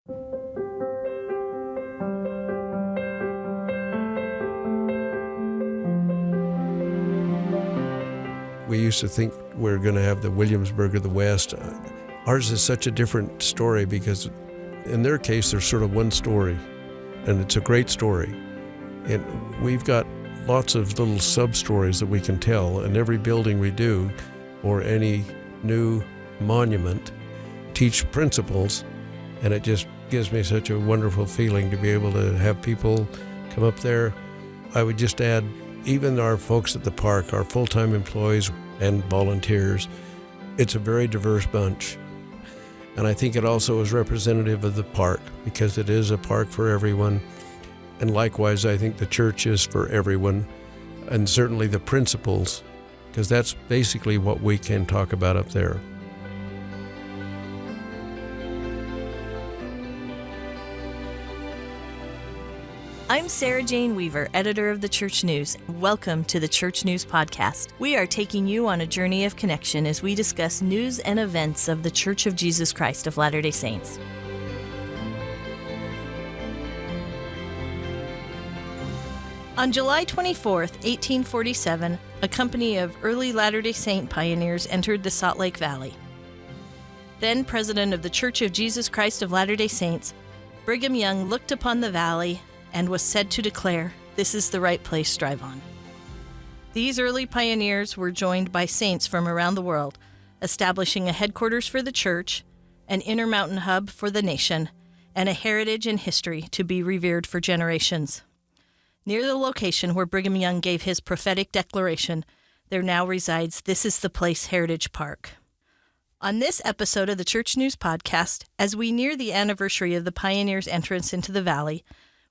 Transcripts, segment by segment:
We used to think we're going to have the Williamsburg of the West. Ours is such a different story because in their case, there's sort of one story, and it's a great story. And we've got lots of little sub-stories that we can tell, and every building we do, or any new monument, teach principles, and it just gives me such a wonderful feeling to be able to have people come up there. I would just add, even our folks at the park, our full-time employees and volunteers, it's a very diverse bunch. And I think it also is representative of the park because it is a park for everyone. And likewise, I think the church is for everyone, and certainly the principles, because that's basically what we can talk about up there. I'm Sarah Jane Weaver, editor of the Church News. Welcome to the Church News Podcast. We are taking you on a journey of connection as we discuss news and events of the Church of Jesus Christ of Latter-day Saints. On July 24th, 1847, a company of early Latter-day Saint pioneers entered the Salt Lake Valley. Then President of the Church of Jesus Christ of Latter-day Saints, Brigham Young looked upon the valley and was said to declare, "This is the right place, drive on." These early pioneers were joined by saints from around the world, establishing a headquarters for the church, an intermountain hub for the nation, and a heritage and history to be revered for generations. Near the location where Brigham Young gave his prophetic declaration, there now resides This is the Place Heritage Park. On this episode of the Church News Podcast, as we near the anniversary of the pioneers' entrance into the valley,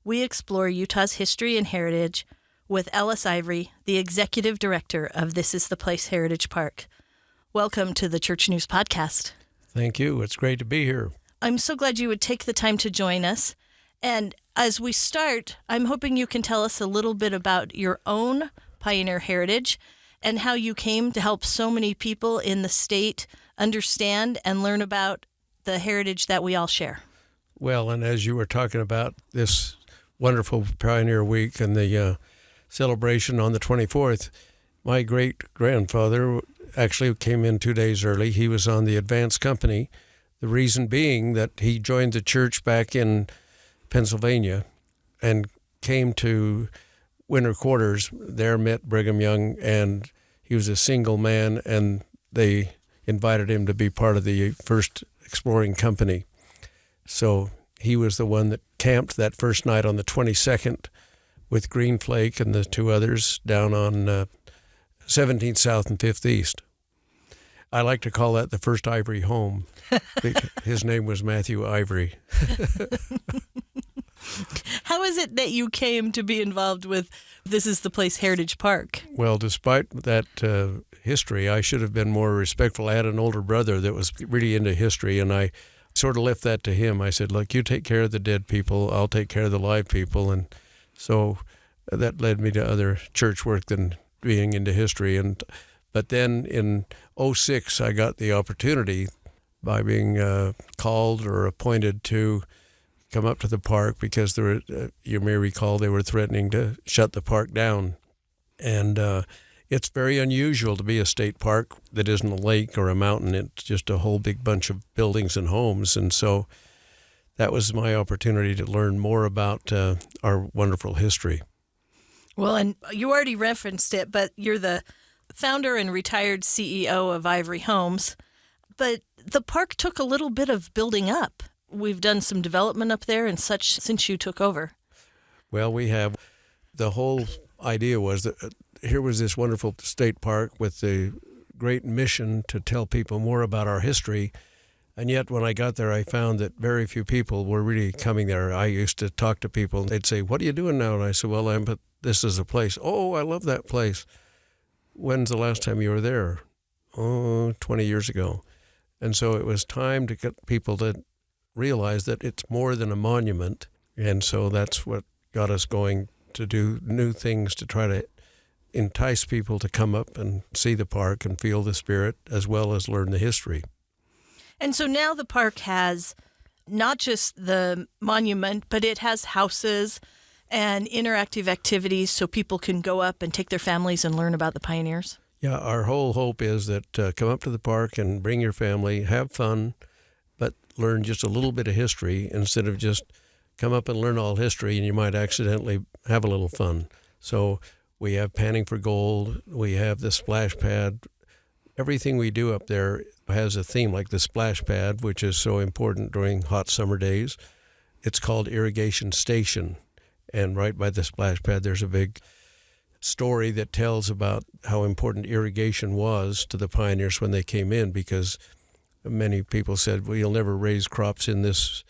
we explore Utah's history and heritage with Ellis Ivory, the executive director of This is the Place Heritage Park. Welcome to the Church News Podcast. Thank you. It's great to be here. I'm so glad you would take the time to join us. And as we start, I'm hoping you can tell us a little bit about your own pioneer heritage and how you came to help so many people in the state understand and learn about the heritage that we all share. Well, and as you were talking about this wonderful Pioneer Week and the celebration on the 24th, my great-grandfather actually came in 2 days early. He was on the advance company, the reason being that he joined the church back in Pennsylvania and came to winter quarters. There met Brigham Young, and he was a single man, and they invited him to be part of the first exploring company. So he was the one that camped that first night on the 22nd with Green Flake and the two others down on 17th South and 5th East. I like to call that the first Ivory home. His name was Matthew Ivory. How is it that you came to be involved with This is the Place Heritage Park? Well, despite that history, I should have been more respectful. I had an older brother that was really into history, and I sort of left that to him. I said, look, you take care of the dead people, I'll take care of the live people. And so that led me to other church work than being into history. But then in 2006, I got the opportunity by being called or appointed to come up to the park because there were, you may recall, they were threatening to shut the park down. And it's very unusual to be a state park that isn't a lake or a mountain. It's just a whole big bunch of buildings and homes. And so that was my opportunity to learn more about our wonderful history. Well, and you already referenced it, but you're the founder and retired CEO of Ivory Homes. But the park took a little bit of building up. We've done some development up there and such since you took over. Well, we have. The whole idea was that here was this wonderful state park with the great mission to tell people more about our history. And yet when I got there, I found that very few people were really coming there. I used to talk to people. They'd say, what are you doing now? And I said, well, but this is a place. Oh, I love that place. When's the last time you were there? Oh, 20 years ago. And so it was time to get people to realize that it's more than a monument. And so that's what got us going to do new things to try to entice people to come up and see the park and feel the spirit as well as learn the history. And so now the park has not just the monument, but it has houses and interactive activities so people can go up and take their families and learn about the pioneers? Yeah, our whole hope is that come up to the park and bring your family, have fun, but learn just a little bit of history instead of just come up and learn all history and you might accidentally have a little fun. So we have Panning for Gold, we have the splash pad. Everything we do up there has a theme, like the splash pad, which is so important during hot summer days. It's called Irrigation Station. And right by the splash pad, there's a big story that tells about how important irrigation was to the pioneers when they came in, because many people said, well, you'll never raise crops in this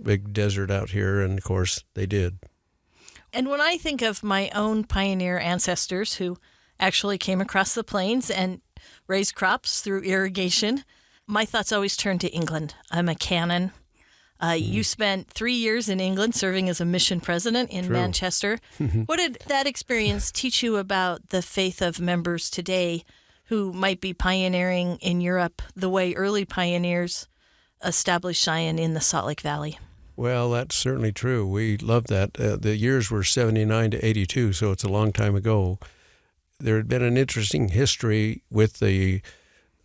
big desert out here. And of course, they did. And when I think of my own pioneer ancestors who actually came across the plains and raised crops through irrigation, my thoughts always turn to England. I'm a canon. You spent 3 years in England serving as a mission president in True. Manchester. What did that experience teach you about the faith of members today who might be pioneering in Europe the way early pioneers established Zion in the Salt Lake Valley? Well, that's certainly true. We love that. The years were 79 to 82, so it's a long time ago. There had been an interesting history with the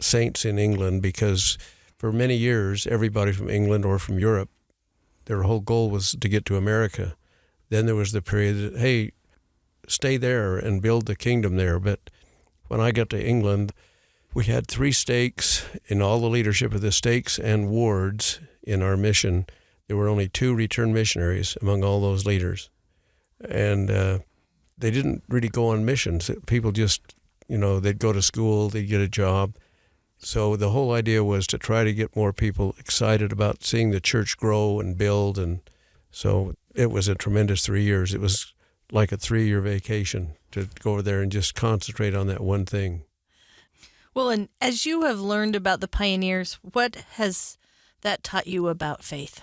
saints in England because for many years, everybody from England or from Europe, their whole goal was to get to America. Then there was the period that, hey, stay there and build the kingdom there. But when I got to England, we had 3 stakes in all the leadership of the stakes and wards in our mission. There were only 2 returned missionaries among all those leaders. And they didn't really go on missions. People just, they'd go to school, they'd get a job. So the whole idea was to try to get more people excited about seeing the church grow and build. And so it was a tremendous 3 years. It was like a 3-year vacation to go over there and just concentrate on that one thing. Well, and as you have learned about the pioneers, what has that taught you about faith?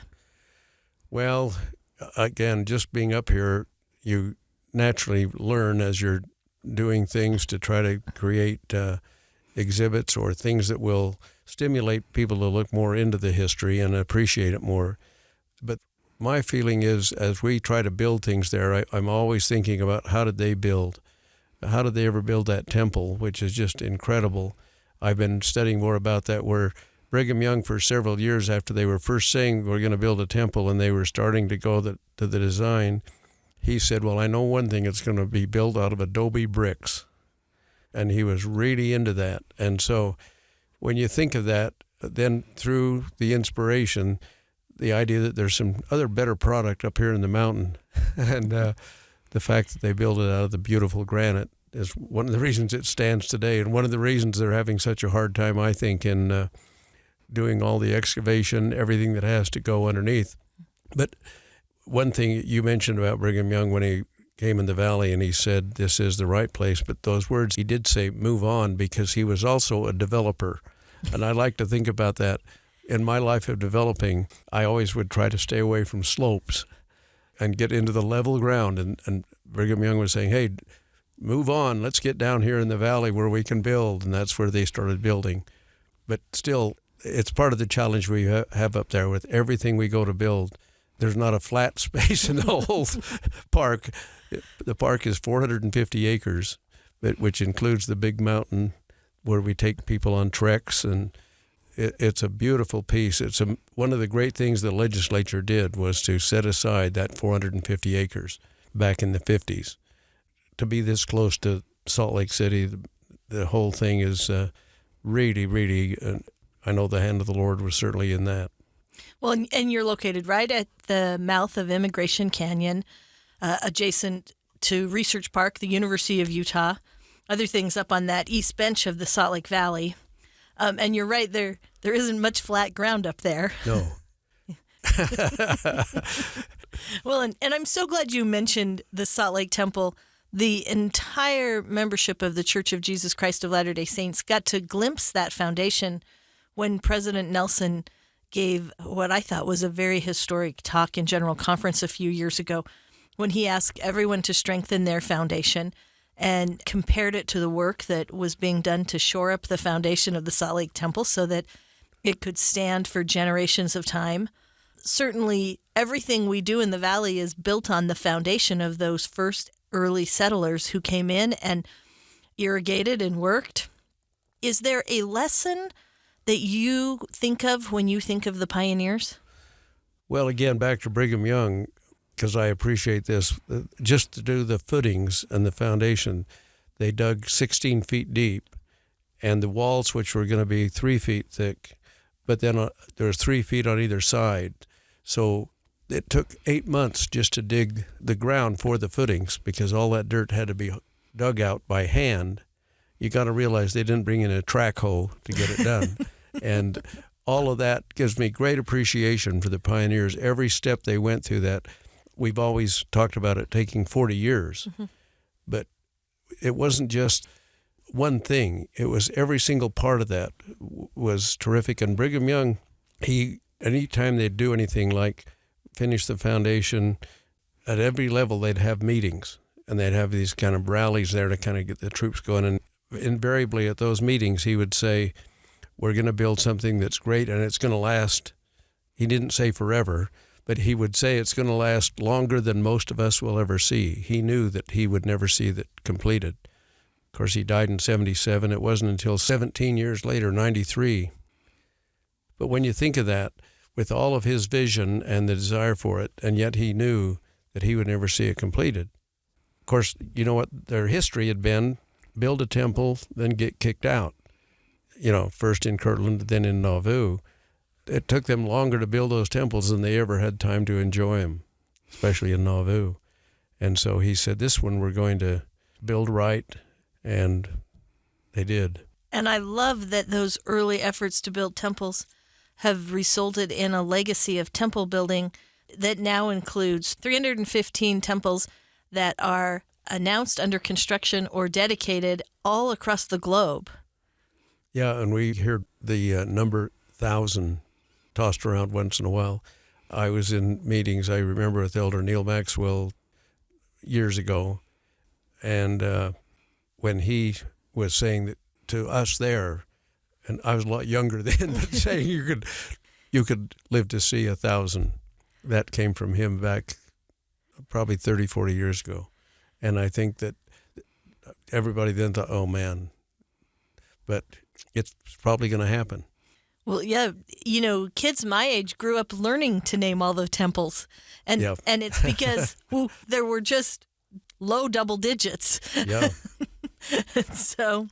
Well, again, just being up here, you naturally learn as you're doing things to try to create exhibits or things that will stimulate people to look more into the history and appreciate it more. But my feeling is, as we try to build things there, I'm always thinking about how did they build? How did they ever build that temple, which is just incredible. I've been studying more about that, where Brigham Young, for several years after they were first saying we're going to build a temple and they were starting to go to the design, he said, well, I know one thing, it's going to be built out of adobe bricks. And he was really into that. And so when you think of that, then through the inspiration, the idea that there's some other better product up here in the mountain, and the fact that they build it out of the beautiful granite is one of the reasons it stands today, and one of the reasons they're having such a hard time, I think, in doing all the excavation, everything that has to go underneath. But one thing you mentioned about Brigham Young when he came in the valley and he said, this is the right place. But those words, he did say, move on, because he was also a developer. And I like to think about that. In my life of developing, I always would try to stay away from slopes and get into the level ground. And Brigham Young was saying, hey, move on. Let's get down here in the valley where we can build. And that's where they started building. But still, it's part of the challenge we have up there with everything we go to build. There's not a flat space in the whole park. The park is 450 acres, which includes the big mountain where we take people on treks, and it's a beautiful piece. It's one of the great things the legislature did was to set aside that 450 acres back in the 50s. To be this close to Salt Lake City, the whole thing is really, really, I know the hand of the Lord was certainly in that. Well, and you're located right at the mouth of Immigration Canyon, adjacent to Research Park, the University of Utah, other things up on that east bench of the Salt Lake Valley. And you're right, there isn't much flat ground up there. No. Well, and I'm so glad you mentioned the Salt Lake Temple. The entire membership of the Church of Jesus Christ of Latter-day Saints got to glimpse that foundation when President Nelson gave what I thought was a very historic talk in General Conference a few years ago, when he asked everyone to strengthen their foundation and compared it to the work that was being done to shore up the foundation of the Salt Lake Temple so that it could stand for generations of time. certainly everything we do in the valley is built on the foundation of those first early settlers who came in and irrigated and worked. Is there a lesson that you think of when you think of the pioneers? Well, again, back to Brigham Young, because I appreciate this, just to do the footings and the foundation, they dug 16 feet deep, and the walls, which were going to be 3 feet thick, but then there was 3 feet on either side. So it took 8 months just to dig the ground for the footings, because all that dirt had to be dug out by hand. You got to realize they didn't bring in a track hoe to get it done. And all of that gives me great appreciation for the pioneers. Every step they went through that, we've always talked about it taking 40 years. Mm-hmm. But it wasn't just one thing. It was every single part of that was terrific. And Brigham Young, anytime they'd do anything like finish the foundation, at every level they'd have meetings. And they'd have these kind of rallies there to kind of get the troops going. And invariably at those meetings, he would say, we're going to build something that's great and it's going to last. He didn't say forever, but he would say it's going to last longer than most of us will ever see. He knew that he would never see that completed. Of course, he died in 77. It wasn't until 17 years later, 93. But when you think of that, with all of his vision and the desire for it, and yet he knew that he would never see it completed. Of course, you know what their history had been: build a temple, then get kicked out. First in Kirtland, then in Nauvoo. It took them longer to build those temples than they ever had time to enjoy them, especially in Nauvoo. And so he said, this one we're going to build right, and they did. And I love that those early efforts to build temples have resulted in a legacy of temple building that now includes 315 temples that are announced, under construction, or dedicated all across the globe. Yeah, and we hear the number 1,000 tossed around once in a while. I was in meetings, I remember, with Elder Neil Maxwell years ago, and when he was saying that to us there, and I was a lot younger then, but saying you could live to see 1,000, that came from him back probably 30, 40 years ago. And I think that everybody then thought, oh man, but it's probably going to happen. Well, yeah, kids my age grew up learning to name all the temples. And yeah. And it's because there were just low double digits. Yeah. So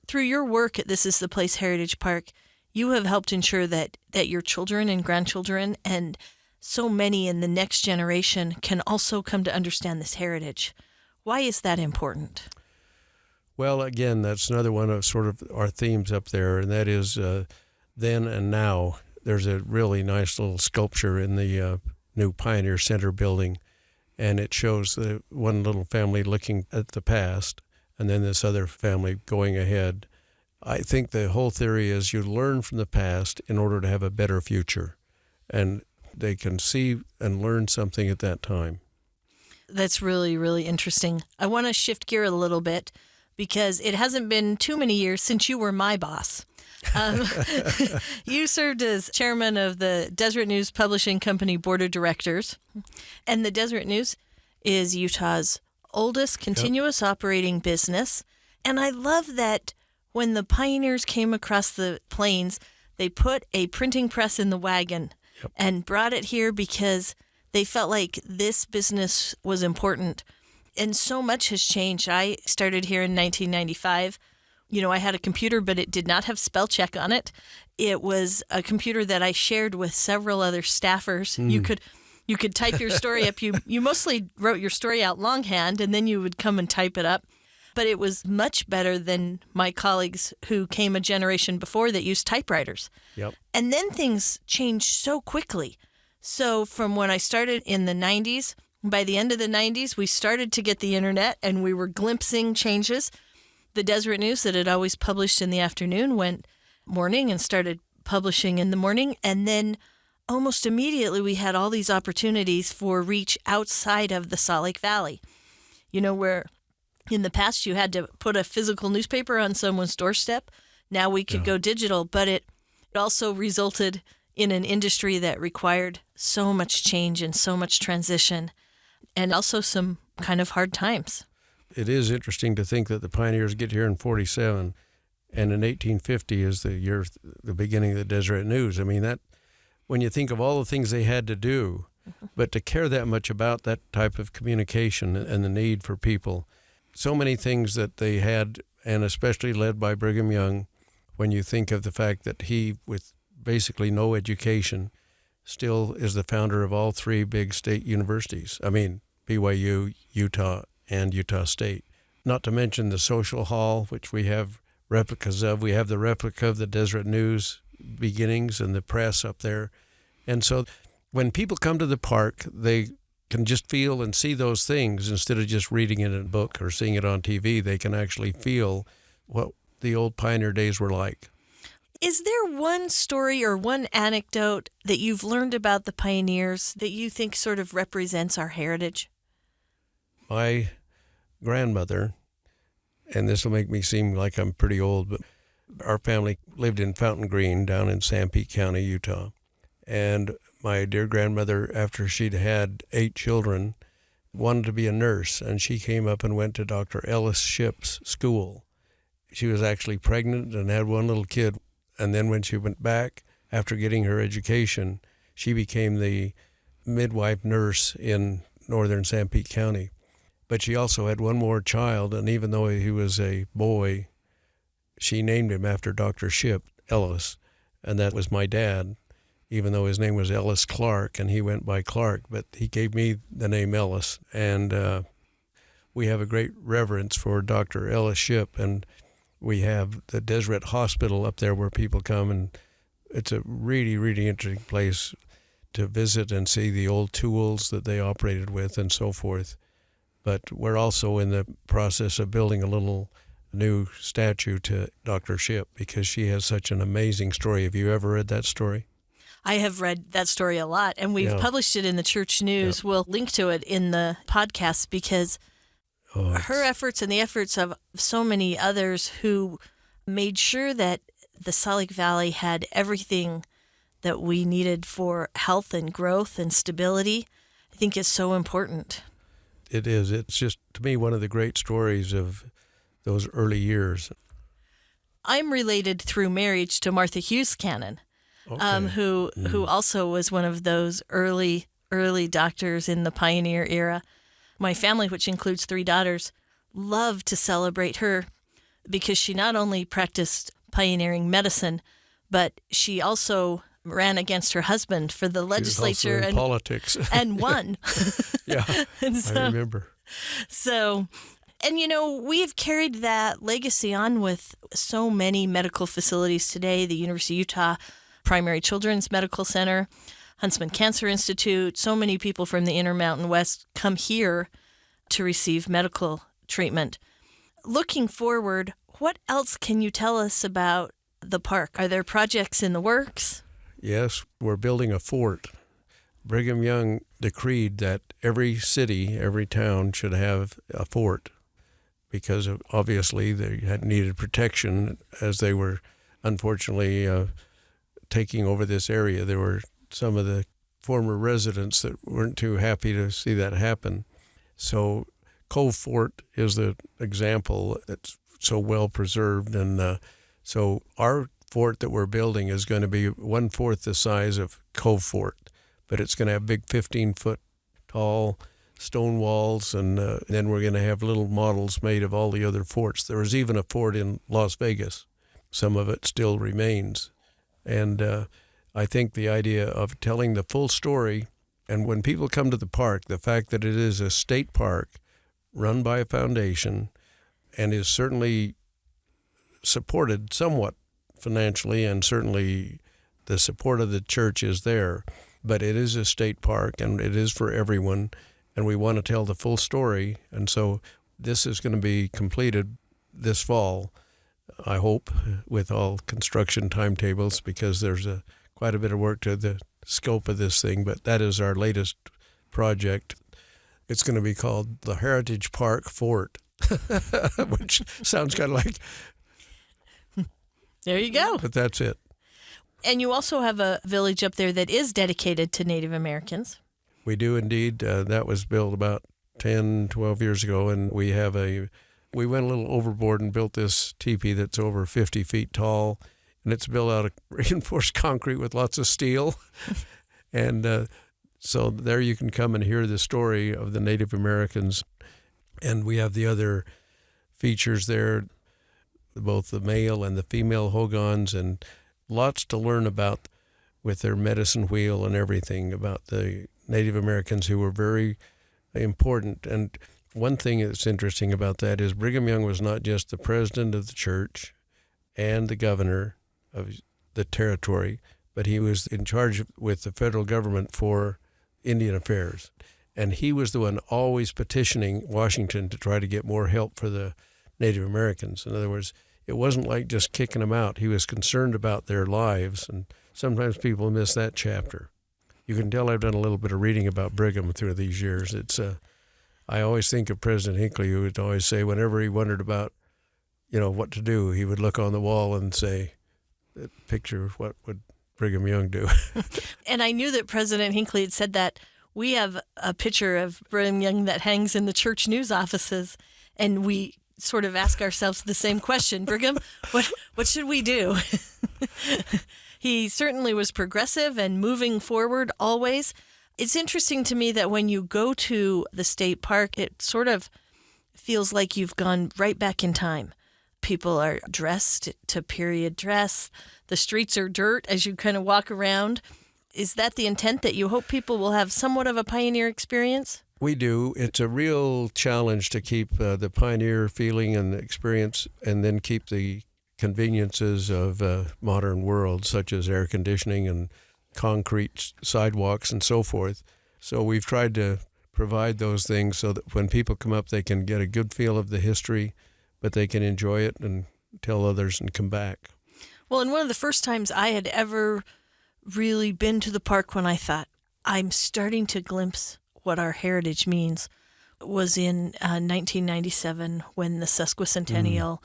through your work at This Is the Place Heritage Park, you have helped ensure that your children and grandchildren and so many in the next generation can also come to understand this heritage. Why is that important? Well, again, that's another one of sort of our themes up there, and that is then and now. There's a really nice little sculpture in the new Pioneer Center building, and it shows the one little family looking at the past, and then this other family going ahead. I think the whole theory is you learn from the past in order to have a better future, and they can see and learn something at that time. That's really, really interesting. I want to shift gear a little bit because it hasn't been too many years since you were my boss. You served as chairman of the Deseret News Publishing Company Board of Directors, and the Deseret News is Utah's oldest continuous operating business. And I love that when the pioneers came across the plains, they put a printing press in the wagon and brought it here because they felt like this business was important. And so much has changed. I started here in 1995. I had a computer, but it did not have spell check on it. It was a computer that I shared with several other staffers. You could type your story up. You mostly wrote your story out longhand, and then you would come and type it up. But it was much better than my colleagues who came a generation before that used typewriters. Yep. And then things changed so quickly. So from when I started in the 90s, by the end of the 90s, we started to get the internet, and we were glimpsing changes. The Deseret News that had always published in the afternoon went morning and started publishing in the morning. And then almost immediately we had all these opportunities for reach outside of the Salt Lake Valley. Where in the past you had to put a physical newspaper on someone's doorstep. Now we could go digital, but it also resulted in an industry that required so much change and so much transition, and also some kind of hard times. It is interesting to think that the pioneers get here in 47, and in 1850 is the year, the beginning of the Deseret News. I mean, that when you think of all the things they had to do, but to care that much about that type of communication and the need for people, so many things that they had, and especially led by Brigham Young, when you think of the fact that he, with basically no education, still is the founder of all three big state universities. I mean, BYU, Utah, and Utah State. Not to mention the social hall, which we have replicas of. We have the replica of the Deseret News beginnings and the press up there. And so when people come to the park, they can just feel and see those things instead of just reading it in a book or seeing it on TV. They can actually feel what the old pioneer days were like. Is there one story or one anecdote that you've learned about the pioneers that you think sort of represents our heritage? My grandmother, and this will make me seem like I'm pretty old, but our family lived in Fountain Green down in Sanpete County, Utah. And my dear grandmother, after she'd had 8 children, wanted to be a nurse, and she came up and went to Dr. Ellis Ship's school. She was actually pregnant and had one little kid. And then when she went back, after getting her education, she became the midwife nurse in northern Sanpete County. But she also had one more child, and even though he was a boy, she named him after Dr. Ship, Ellis, and that was my dad, even though his name was Ellis Clark, and he went by Clark, but he gave me the name Ellis. And we have a great reverence for Dr. Ellis Ship, and we have the Deseret Hospital up there where people come, and it's a really, really interesting place to visit and see the old tools that they operated with and so forth. But we're also in the process of building a little new statue to Dr. Ship because she has such an amazing story. Have you ever read that story? I have read that story a lot, and we've published it in the Church News. We'll link to it in the podcast because her efforts and the efforts of so many others who made sure that the Salt Lake Valley had everything that we needed for health and growth and stability, I think is so important. It is. It's just, to me, one of the great stories of those early years. I'm related through marriage to Martha Hughes Cannon, who also was one of those early doctors in the pioneer era. My family, which includes 3 daughters, loved to celebrate her because she not only practiced pioneering medicine, but she also ran against her husband for the legislature and politics and won. Yeah, and so, I remember. So, and we have carried that legacy on with so many medical facilities today, the University of Utah Primary Children's Medical Center, Huntsman Cancer Institute. So many people from the Intermountain West come here to receive medical treatment. Looking forward, what else can you tell us about the park? Are there projects in the works? Yes, we're building a fort. Brigham Young decreed that every city, every town should have a fort because obviously they had needed protection as they were unfortunately taking over this area. There were some of the former residents that weren't too happy to see that happen. So Cove Fort is the example that's so well preserved. And so our fort that we're building is going to be 1/4 the size of Cove Fort, but it's going to have big 15-foot tall stone walls, and then we're going to have little models made of all the other forts. There was even a fort in Las Vegas. Some of it still remains. And I think the idea of telling the full story, and when people come to the park, the fact that it is a state park run by a foundation and is certainly supported somewhat financially, and certainly the support of the church is there, but it is a state park and it is for everyone, and we want to tell the full story. And so this is going to be completed this fall, I hope, with all construction timetables, because there's quite a bit of work to the scope of this thing, but that is our latest project. It's going to be called the Heritage Park Fort, which sounds kind of like... There you go. But that's it. And you also have a village up there that is dedicated to Native Americans. We do indeed. That was built about 10, 12 years ago, and we went a little overboard and built this teepee that's over 50 feet tall, and it's built out of reinforced concrete with lots of steel. And so there you can come and hear the story of the Native Americans. And we have the other features there, both the male and the female Hogans, and lots to learn about with their medicine wheel and everything about the Native Americans who were very important. And one thing that's interesting about that is Brigham Young was not just the president of the church and the governor of the territory, but he was in charge with the federal government for Indian affairs. And he was the one always petitioning Washington to try to get more help for the Native Americans. In other words, it wasn't like just kicking them out. He was concerned about their lives, and sometimes people miss that chapter. You can tell I've done a little bit of reading about Brigham through these years. I always think of President Hinckley, who would always say whenever he wondered about, what to do, he would look on the wall and say, picture of what would Brigham Young do. And I knew that President Hinckley had said that. We have a picture of Brigham Young that hangs in the church news offices, and we sort of ask ourselves the same question. Brigham, what should we do? He certainly was progressive and moving forward always. It's interesting to me that when you go to the state park, it sort of feels like you've gone right back in time. People are dressed to period dress. The streets are dirt as you kind of walk around. Is that the intent, that you hope people will have somewhat of a pioneer experience? We do. It's a real challenge to keep the pioneer feeling and the experience, and then keep the conveniences of modern world, such as air conditioning and concrete sidewalks and so forth. So we've tried to provide those things so that when people come up, they can get a good feel of the history, but they can enjoy it and tell others and come back. Well, and one of the first times I had ever really been to the park when I thought, I'm starting to glimpse what our heritage means, was in 1997 when the sesquicentennial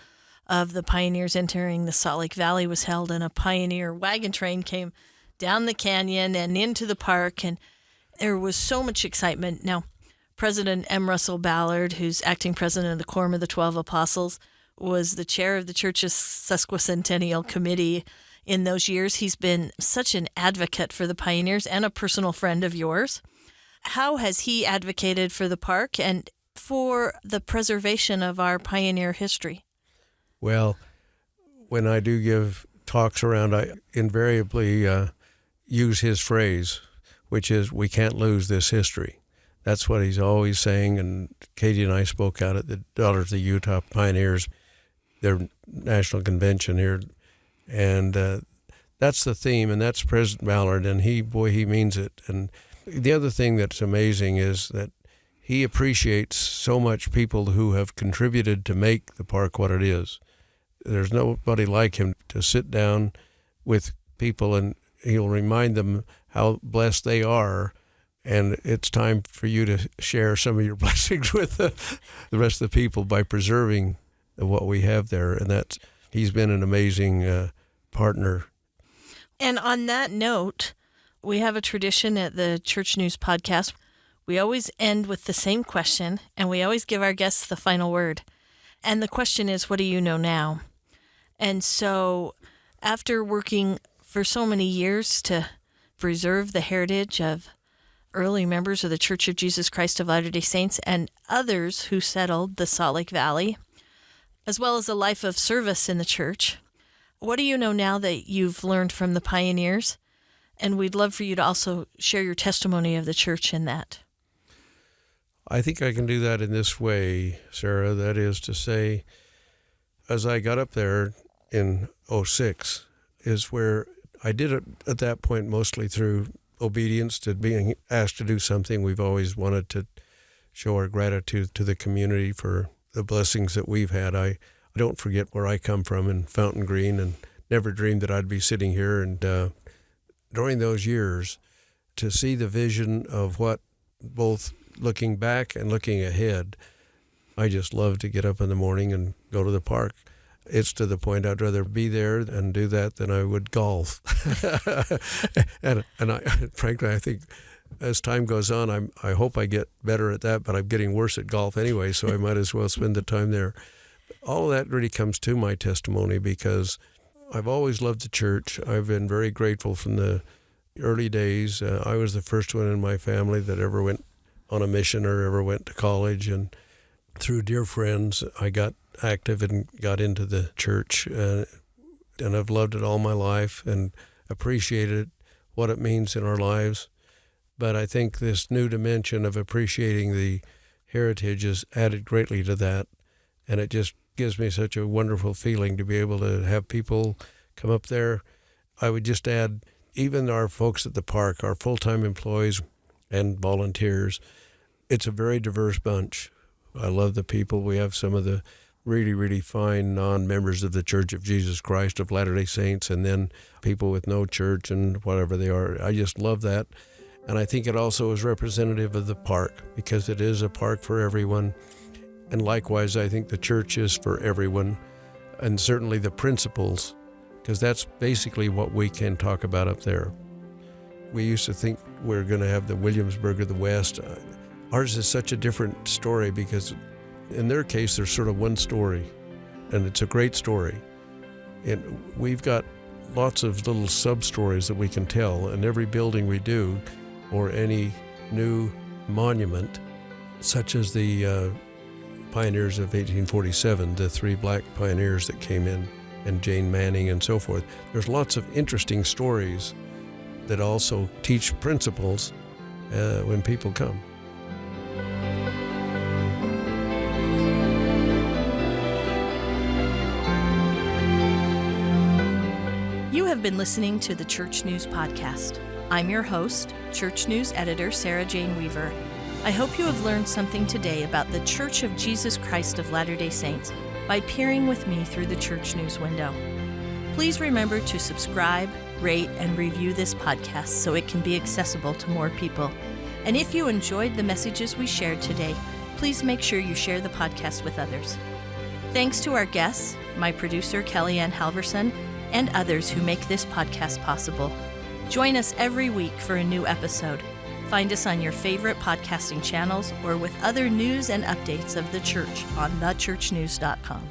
of the pioneers entering the Salt Lake Valley was held, and a pioneer wagon train came down the canyon and into the park, and there was so much excitement. Now, President M. Russell Ballard, who's acting president of the Quorum of the 12 Apostles, was the chair of the church's sesquicentennial committee in those years. He's been such an advocate for the pioneers and a personal friend of yours. How has he advocated for the park and for the preservation of our pioneer history? Well, when I do give talks around, I invariably use his phrase, which is, we can't lose this history. That's what he's always saying, and Katie and I spoke out at the Daughters of the Utah Pioneers, their national convention here, and that's the theme, and that's President Ballard, and he means it. And the other thing that's amazing is that he appreciates so much people who have contributed to make the park what it is. There's nobody like him to sit down with people, and he'll remind them how blessed they are, and it's time for you to share some of your blessings with the rest of the people by preserving what we have there. And he's been an amazing partner. And on that note, we have a tradition at the Church News Podcast. We always end with the same question, and we always give our guests the final word. And the question is, what do you know now? And so after working for so many years to preserve the heritage of early members of the Church of Jesus Christ of Latter-day Saints and others who settled the Salt Lake Valley, as well as a life of service in the church, what do you know now that you've learned from the pioneers? And we'd love for you to also share your testimony of the church in that. I think I can do that in this way, Sarah. That is to say, as I got up there in 2006, is where I did it at that point mostly through obedience to being asked to do something. We've always wanted to show our gratitude to the community for the blessings that we've had. I don't forget where I come from in Fountain Green, and never dreamed that I'd be sitting here. And during those years, to see the vision of what, both looking back and looking ahead, I just love to get up in the morning and go to the park. It's to the point I'd rather be there and do that than I would golf. and frankly, I think as time goes on, I hope I get better at that, but I'm getting worse at golf anyway, so I might as well spend the time there. All of that really comes to my testimony because I've always loved the church. I've been very grateful from the early days. I was the first one in my family that ever went on a mission or ever went to college, and through dear friends, I got active and got into the church, and I've loved it all my life and appreciated what it means in our lives. But I think this new dimension of appreciating the heritage has added greatly to that, and it just gives me such a wonderful feeling to be able to have people come up there. I would just add, even our folks at the park, our full-time employees and volunteers, it's a very diverse bunch. I love the people. We have some of the really, really fine non-members of the Church of Jesus Christ of Latter-day Saints, and then people with no church and whatever they are. I just love that. And I think it also is representative of the park because it is a park for everyone. And likewise, I think the church is for everyone, and certainly the principles, because that's basically what we can talk about up there. We used to think we're going to have the Williamsburg of the West. Ours is such a different story because in their case, there's sort of one story, and it's a great story. And we've got lots of little sub-stories that we can tell, and every building we do, or any new monument, such as the pioneers of 1847, the 3 black pioneers that came in, and Jane Manning and so forth. There's lots of interesting stories that also teach principles when people come. You have been listening to the Church News Podcast. I'm your host, Church News Editor Sarah Jane Weaver. I hope you have learned something today about the Church of Jesus Christ of Latter-day Saints by peering with me through the Church News window. Please remember to subscribe, rate, and review this podcast so it can be accessible to more people. And if you enjoyed the messages we shared today, please make sure you share the podcast with others. Thanks to our guests, my producer Kellyanne Halverson, and others who make this podcast possible. Join us every week for a new episode. Find us on your favorite podcasting channels or with other news and updates of the church on thechurchnews.com.